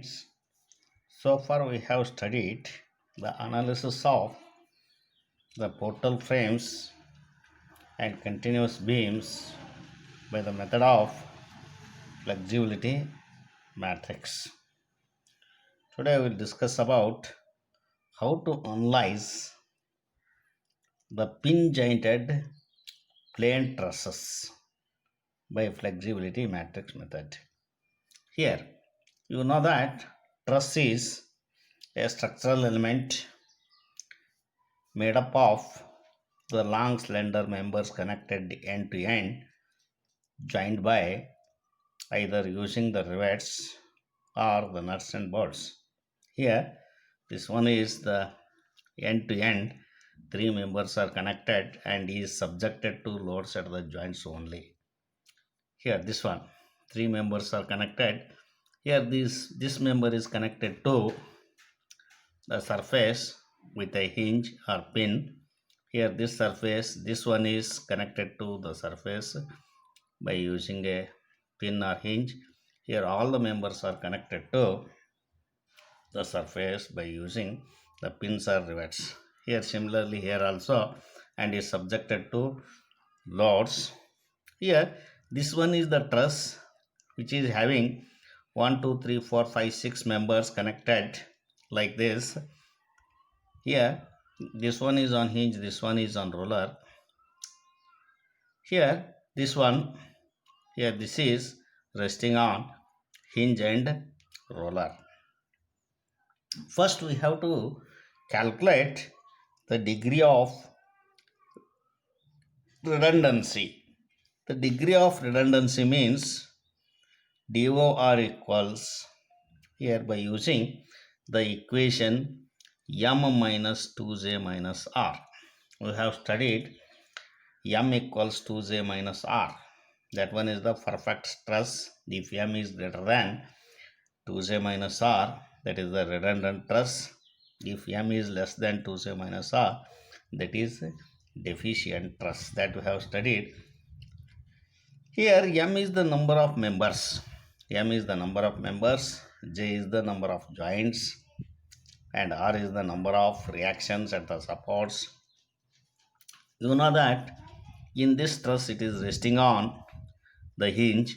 So far, we have studied the analysis of the portal frames and continuous beams by the method of flexibility matrix. Today, we will discuss about how to analyze the pin jointed plane trusses by flexibility matrix method. Here, you know that truss is a structural element made up of the long slender members connected end to end, joined by either using the rivets or the nuts and bolts. Here, this one is the end to end. Three members are connected and is subjected to loads at the joints only. Here, this one, three members are connected. Here, this member is connected to the surface with a hinge or pin. Here, this surface, this one is connected to the surface by using a pin or hinge. Here, all the members are connected to the surface by using the pins or rivets. Here, similarly, here also, and is subjected to loads. Here, this one is the truss which is having 1, 2, 3, 4, 5, 6 members connected like this. Here, this one is on hinge, this one is on roller. Here, this one, here this is resting on hinge and roller. First, we have to calculate the degree of redundancy. The degree of redundancy means DOR equals here by using the equation m minus 2j minus r. We have studied m equals 2j minus r. That one is the perfect stress. If m is greater than 2j minus r, that is the redundant truss. If m is less than 2j minus r, that is deficient truss, that we have studied. Here m is the number of members, m is the number of members, j is the number of joints, and r is the number of reactions at the supports. You know that in this truss it is resting on the hinge,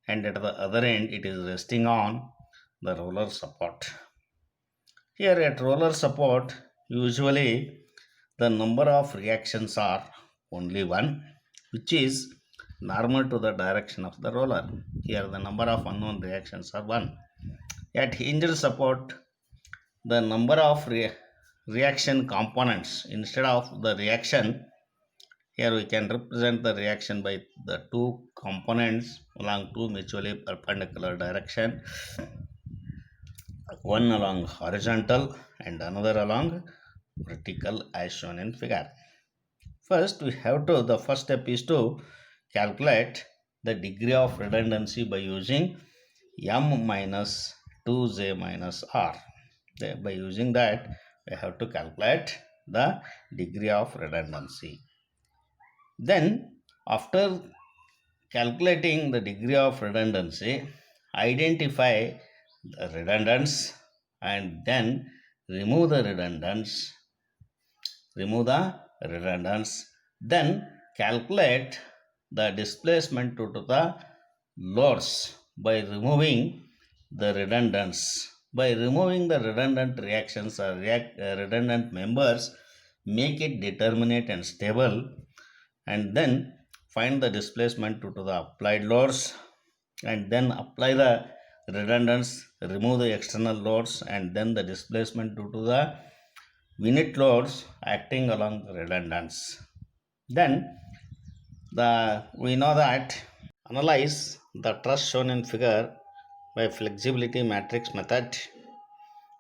and at the other end it is resting on the roller support. Here at roller support, usually the number of reactions are only one, which is normal to the direction of the roller. Here the number of unknown reactions are 1. At hinged support, the number of reaction components, instead of the reaction, here we can represent the reaction by the two components along two mutually perpendicular direction, one along horizontal and another along vertical as shown in figure. First, the first step is to calculate the degree of redundancy by using m minus 2j minus r. By using that, we have to calculate the degree of redundancy. Then, after calculating the degree of redundancy, identify the redundants and then remove the redundants. Then calculate the displacement due to the loads by removing the redundants. By removing the redundant reactions or redundant members, make it determinate and stable, and then find the displacement due to the applied loads, and then apply the redundants, remove the external loads, and then the displacement due to the unit loads acting along the redundants. Then we know that analyze the truss shown in figure by flexibility matrix method.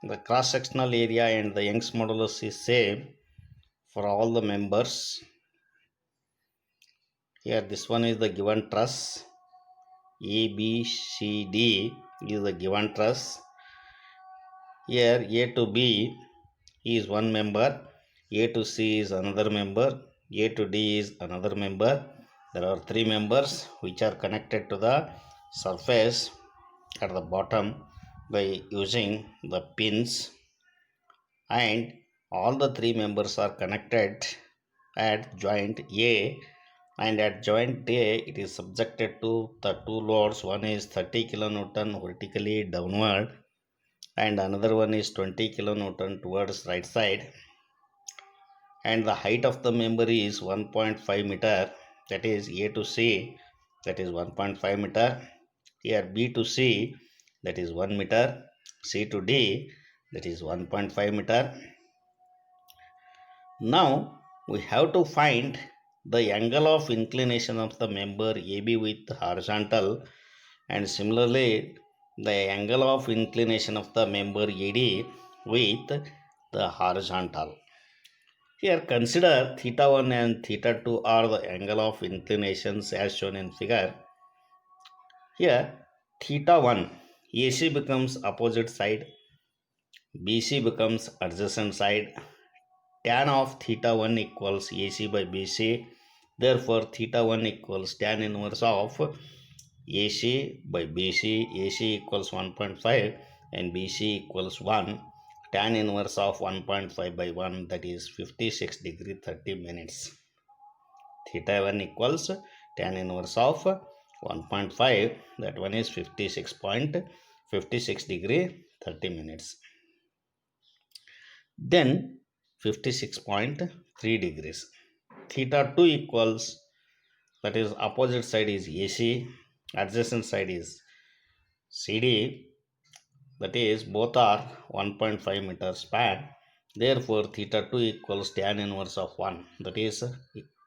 The cross-sectional area and the Young's modulus is same for all the members. Here this one is the given truss. A, B, C, D is the given truss. Here A to B is one member, A to C is another member, A to D is another member. There are three members which are connected to the surface at the bottom by using the pins, and all the three members are connected at joint A, and at joint A it is subjected to the two loads. One is 30 kilonewton vertically downward and another one is 20 kilonewton towards right side, and the height of the member is 1.5 meter, that is A to C, that is 1.5 meter. Here B to C, that is 1 meter. C to D, that is 1.5 meter. Now we have to find the angle of inclination of the member AB with horizontal, and similarly the angle of inclination of the member AD with the horizontal. Here consider theta 1 and theta 2 are the angle of inclinations as shown in figure. Here theta 1, AC becomes opposite side, BC becomes adjacent side. Tan of theta 1 equals AC by BC. Therefore theta 1 equals tan inverse of AC by BC. AC equals 1.5 and BC equals 1. Tan inverse of 1.5 by 1, that is 56 degree 30 minutes. Theta 1 equals tan inverse of 1.5, that one is 56 degree 30 minutes. Then 56.3 degrees. Theta 2 equals, that is opposite side is AC, adjacent side is CD, that is both are 1.5 meter span. Therefore theta 2 equals tan inverse of 1, that is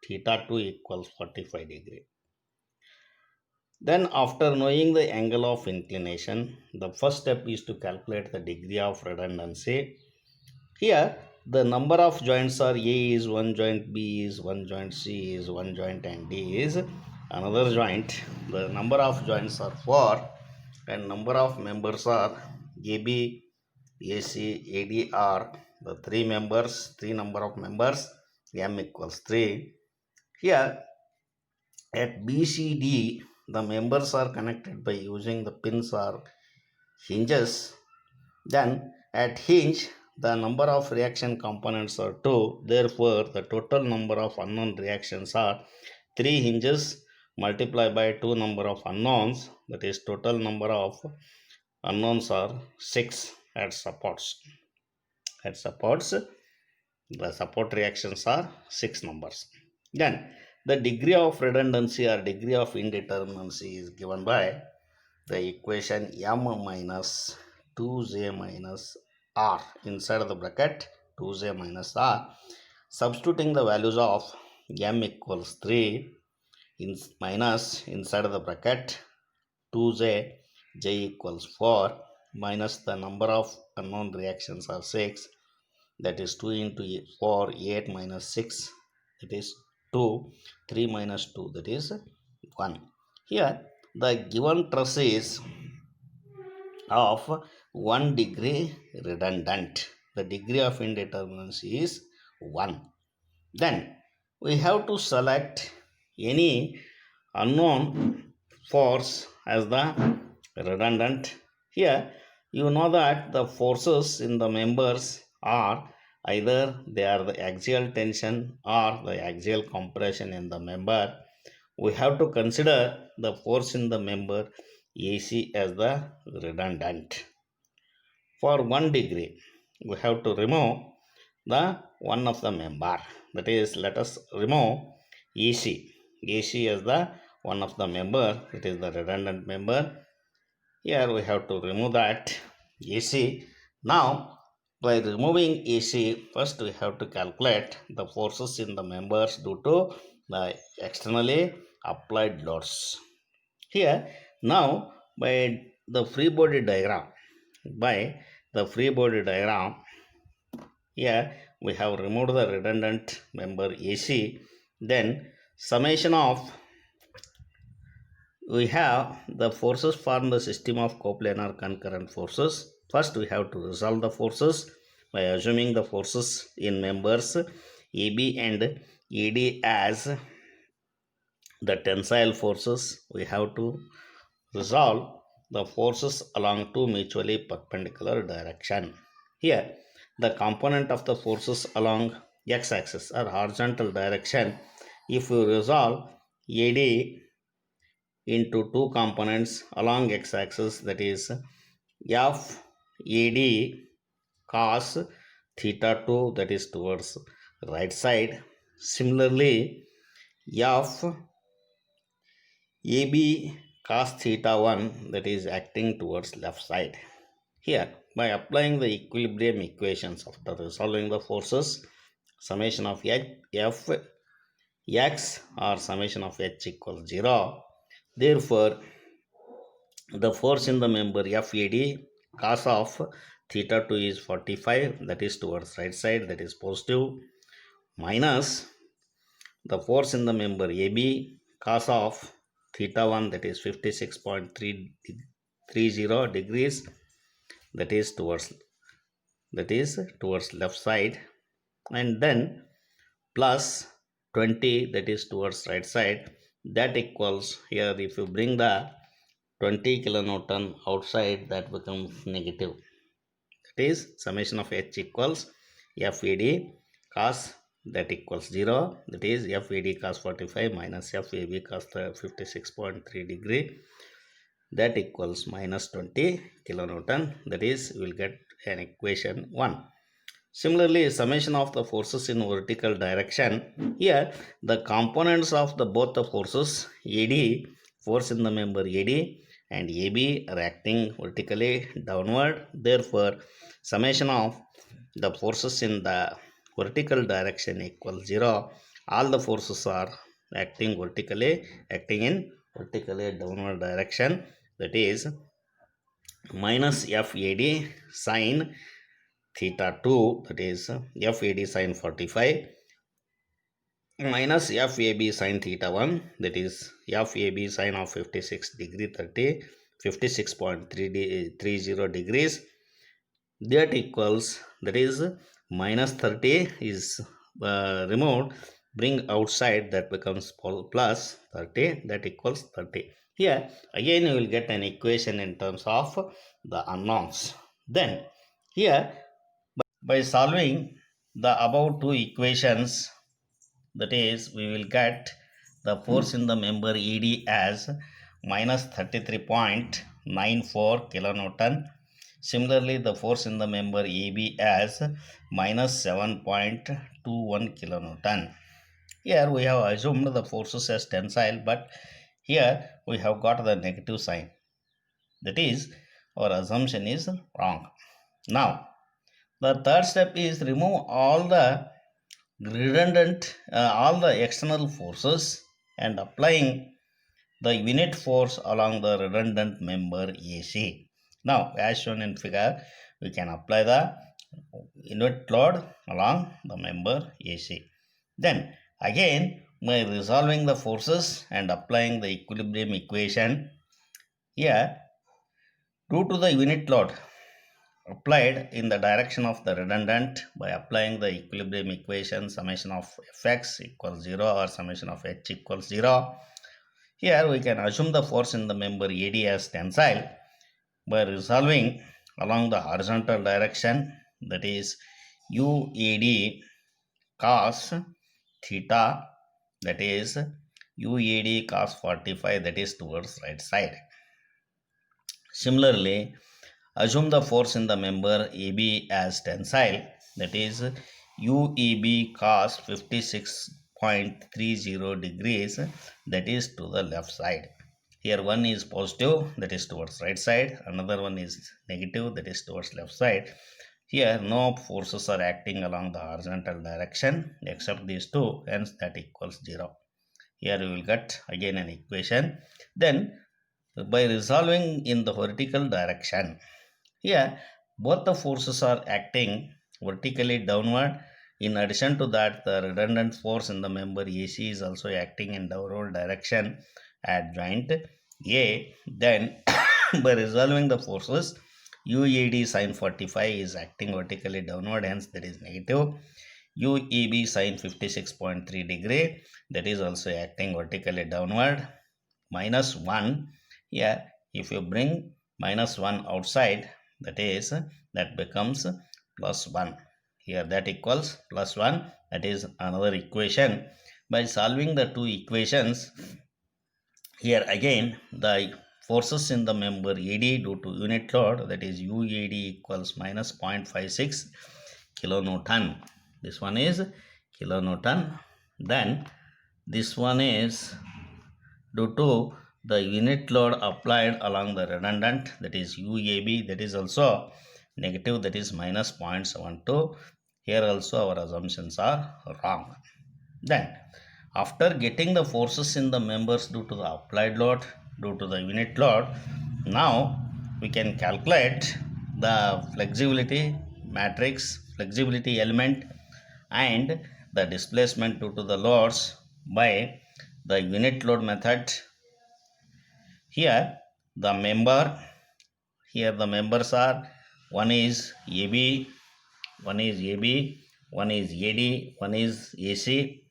theta 2 equals 45 degree. Then after knowing the angle of inclination, the first step is to calculate the degree of redundancy. Here the number of joints are A is one joint, B is one joint, C is one joint, and D is another joint. The number of joints are 4 and number of members are AB, AC, AD are the three number of members, M equals 3. Here at BCD the members are connected by using the pins or hinges. Then at hinge the number of reaction components are 2. Therefore the total number of unknown reactions are 3 hinges multiplied by 2 number of unknowns, that is total number of unknowns are 6 at supports. At supports the support reactions are 6 numbers. Then the degree of redundancy or degree of indeterminacy is given by the equation m minus 2j minus r inside of the bracket 2j minus r. Substituting the values of m equals 3 in minus inside of the bracket 2j, j equals 4 minus the number of unknown reactions are 6, that is 2 into 4, 8 minus 6, that is 2, 3 minus 2, that is 1. Here the given truss is of 1 degree redundant. The degree of indeterminacy is 1. Then we have to select any unknown force as the redundant. Here you know that the forces in the members are either they are the axial tension or the axial compression in the member. We have to consider the force in the member AC as the redundant. For 1 degree, we have to remove the one of the member. That is, let us remove AC. AC as the one of the member. It is the redundant member. Here we have to remove that AC. Now, by removing AC, first we have to calculate the forces in the members due to the externally applied loads. Here, now by the free body diagram, by the free body diagram, here we have removed the redundant member AC. Then summation of, we have the forces form the system of coplanar concurrent forces. First we have to resolve the forces by assuming the forces in members AB and AD as the tensile forces. We have to resolve the forces along two mutually perpendicular direction. Here, the component of the forces along x-axis or horizontal direction, if we resolve AD into two components along x-axis, that is FAD cos theta 2, that is towards right side. Similarly, FAB cos theta 1, that is acting towards left side. Here, by applying the equilibrium equations after resolving the forces, summation of F x or summation of h equals 0. Therefore, the force in the member FAD cos of theta 2 is 45, that is towards right side, that is positive, minus the force in the member AB cos of theta 1, that is 56.330 degrees, that is towards left side, and then plus 20, that is towards right side, that equals, here if you bring the 20 kilonewton outside, that becomes negative. That is summation of h equals FAD cos, that equals 0, that is FAD cos 45 minus FAB cos 56.3 degree, that equals minus 20 kilonewton, that is we will get an equation 1. Similarly, summation of the forces in vertical direction. Here, the components of the both the forces AD, force in the member AD, and AB are acting vertically downward. Therefore, summation of the forces in the vertical direction equals 0. All the forces are acting in vertically downward direction. That is minus FAD sine theta 2, that is FAD sine 45, minus FAB sine theta 1, that is FAB sine of 56 degree 30, 56.30 degrees, that equals, that is minus 30 is removed, bring outside, that becomes plus 30, that equals 30. Here again you will get an equation in terms of the unknowns. Then here, by solving the above two equations, that is we will get the force in the member ED as minus 33.94 kilonewton. Similarly, the force in the member AB as minus 7.21 kilonewton. Here we have assumed the forces as tensile, but here we have got the negative sign. That is, our assumption is wrong. Now, the third step is remove all the external forces and applying the unit force along the redundant member AC. Now, as shown in figure, we can apply the unit load along the member AC. Then again, by resolving the forces and applying the equilibrium equation, here due to the unit load applied in the direction of the redundant, by applying the equilibrium equation, summation of fx equals 0 or summation of h equals 0. Here we can assume the force in the member AD as tensile by resolving along the horizontal direction, that is UAD cos theta, that is UAD cos 45, that is towards right side. Similarly, assume the force in the member AB as tensile, that is UEB cos 56.30 degrees, that is to the left side. Here one is positive, that is towards right side, another one is negative, that is towards left side. Here no forces are acting along the horizontal direction except these two, hence that equals 0. Here we will get again an equation. Then by resolving in the vertical direction, here both the forces are acting vertically downward. In addition to that, the redundant force in the member AC is also acting in downward direction at joint A. Then by resolving the forces, UAD sine 45 is acting vertically downward, hence that is negative. UEB sine 56.3 degree, that is also acting vertically downward, minus 1. Here if you bring minus 1 outside, that becomes plus 1. Here that equals plus 1, that is another equation. By solving the two equations, here again the forces in the member AD due to unit load, that is UAD equals minus 0.56 kilonewton. This one is kilonewton. Then this one is due to the unit load applied along the redundant, that is UAB, that is also negative, that is minus 0.72. Here also our assumptions are wrong. Then after getting the forces in the members due to the applied load, due to the unit load, now we can calculate the flexibility matrix, flexibility element, and the displacement due to the loads by the unit load method. Here the members are, one is AB, one is AB, one is AD, one is AC.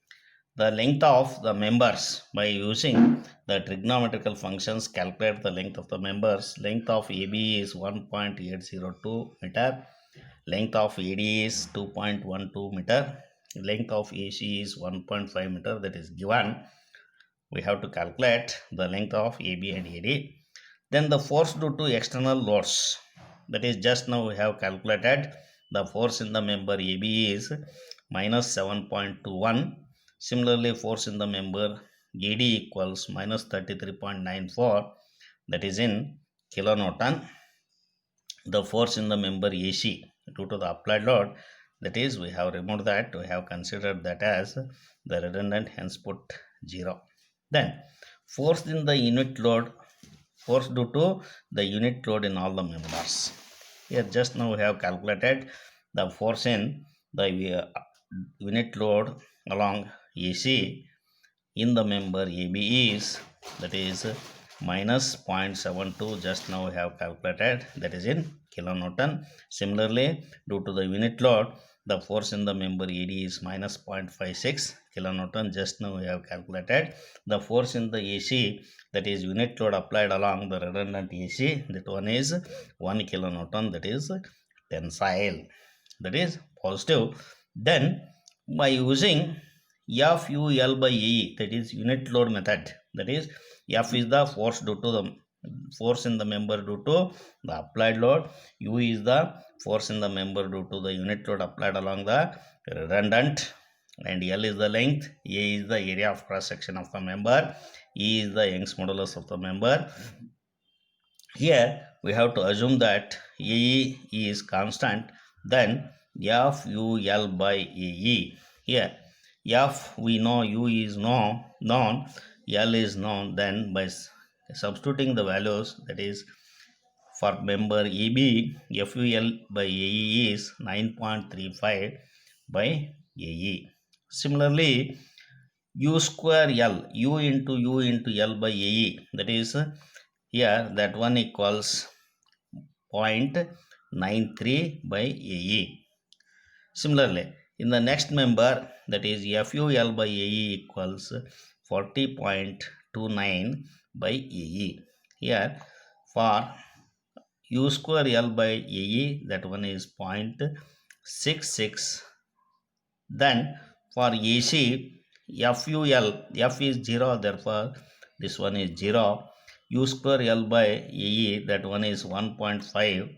The length of the members, by using the trigonometrical functions, calculate the length of the members. Length of AB is 1.802 meter, length of AD is 2.12 meter, length of AC is 1.5 meter, that is given. We have to calculate the length of AB and AD. Then the force due to external loads, that is just now we have calculated the force in the member AB is minus 7.21. Similarly, force in the member AD equals minus 33.94, that is in kilonewton. The force in the member AC due to the applied load, that is we have removed that, we have considered that as the redundant, hence put 0. Then force in the unit load, force due to the unit load in all the members. Here just now we have calculated the force in the unit load along AC in the member AB is, that is minus 0.72. Just now we have calculated, that is in kilonewton. Similarly, due to the unit load, the force in the member AD is minus 0.56 kilonewton. Just now we have calculated the force in the AC, that is unit load applied along the redundant AC, that one is 1 kilonewton, that is tensile, that is positive. Then by using FUL by AE, that is unit load method, that is F is the force due to the force in the member due to the applied load, U is the force in the member due to the unit load applied along the redundant, and L is the length, A is the area of cross section of the member, E is the Young's modulus of the member. Here we have to assume that AE is constant, then FUL by AE. Here F we know, U is known, L is known. Then by substituting the values, that is for member AB, FUL by AE is 9.35 by AE. Similarly, U square L, U into L by AE, that is here that one equals 0.93 by AE. Similarly, in the next member, that is FUL by AE equals 40.29 by AE. Here for U square L by AE, that one is 0.66. Then for AC, FUL, F is 0, therefore this one is 0. U square L by AE, that one is 1.5.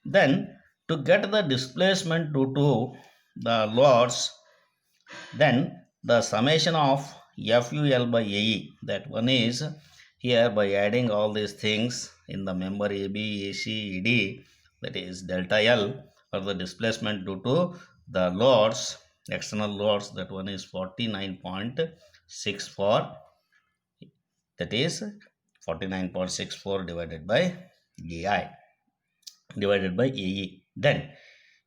Then to get the displacement due to the loads, then the summation of FUL by AE, that one is here by adding all these things in the member AB, AC, ED, that is delta L, or the displacement due to the loads, external loads, that one is 49.64, that is 49.64 divided by AI, divided by AE. Then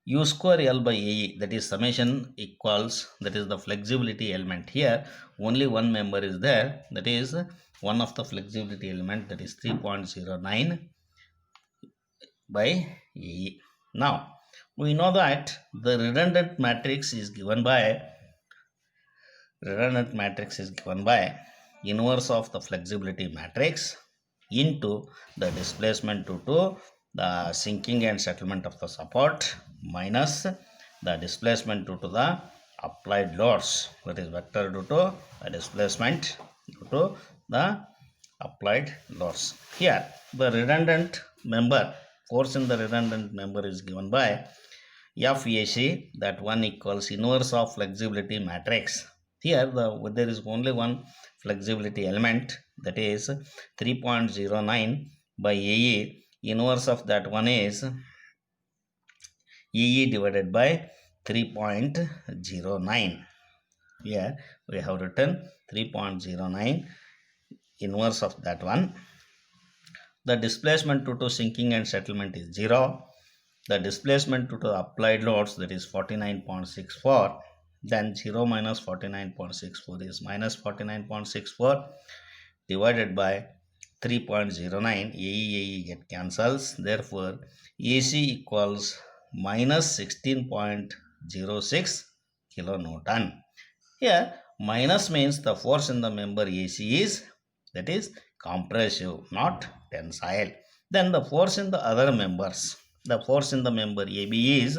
U square L by AE, that is summation equals, that is the flexibility element. Here only one member is there, that is one of the flexibility element, that is 3.09 by AE. Now we know that the redundant matrix is given by inverse of the flexibility matrix. into the displacement due to the sinking and settlement of the support minus the displacement due to the applied loads, that is vector due to the displacement due to the applied loads. Here the redundant member, force in the redundant member is given by FAC, that one equals inverse of flexibility matrix. Here there is only one flexibility element, that is 3.09 by AE. Inverse of that one is EE divided by 3.09. Here we have written 3.09, inverse of that one. The displacement due to sinking and settlement is 0. The displacement due to applied loads, that is 49.64. Then 0 minus 49.64 is minus 49.64 divided by 3.09. AE get cancels. Therefore, AC equals minus 16.06 kilonewton. Here minus means the force in the member AC is, that is compressive, not tensile. Then the force in the other members, the force in the member AB is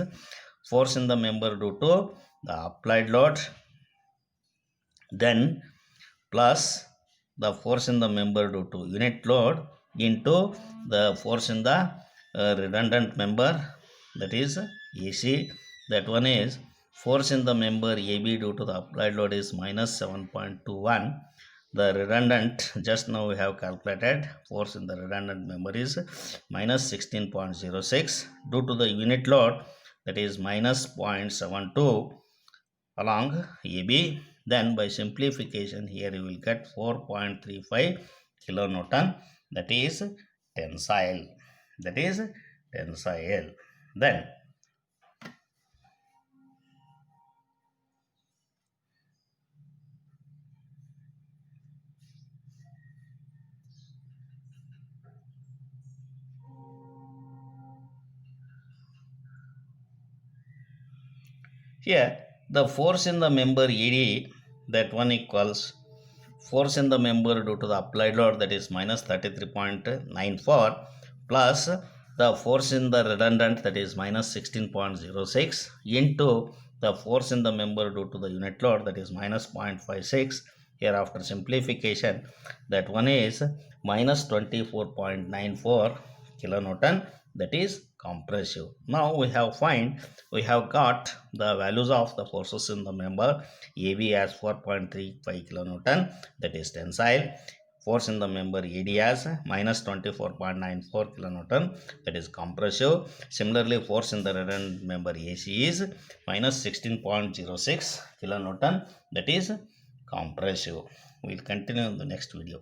force in the member due to the applied load, then plus the force in the member due to unit load into the force in the redundant member, that is AC. That one is force in the member AB due to the applied load is minus 7.21. The redundant, just now we have calculated, force in the redundant member is minus 16.06 due to the unit load, that is minus 0.72 along AB. Then by simplification here you will get 4.35 kilonewton, that is tensile, that is tensile. Then here the force in the member ED, that one equals force in the member due to the applied load, that is minus 33.94 plus the force in the redundant, that is minus 16.06 into the force in the member due to the unit load, that is minus 0.56. Here after simplification, that one is minus 24.94 kilonewton, that is compressive. Now we have got the values of the forces in the member AB as 4.35 kilonewton, that is tensile. Force in the member AD as minus 24.94 kilonewton, that is compressive. Similarly, force in the redundant member AC is minus 16.06 kilonewton, that is compressive. We will continue in the next video.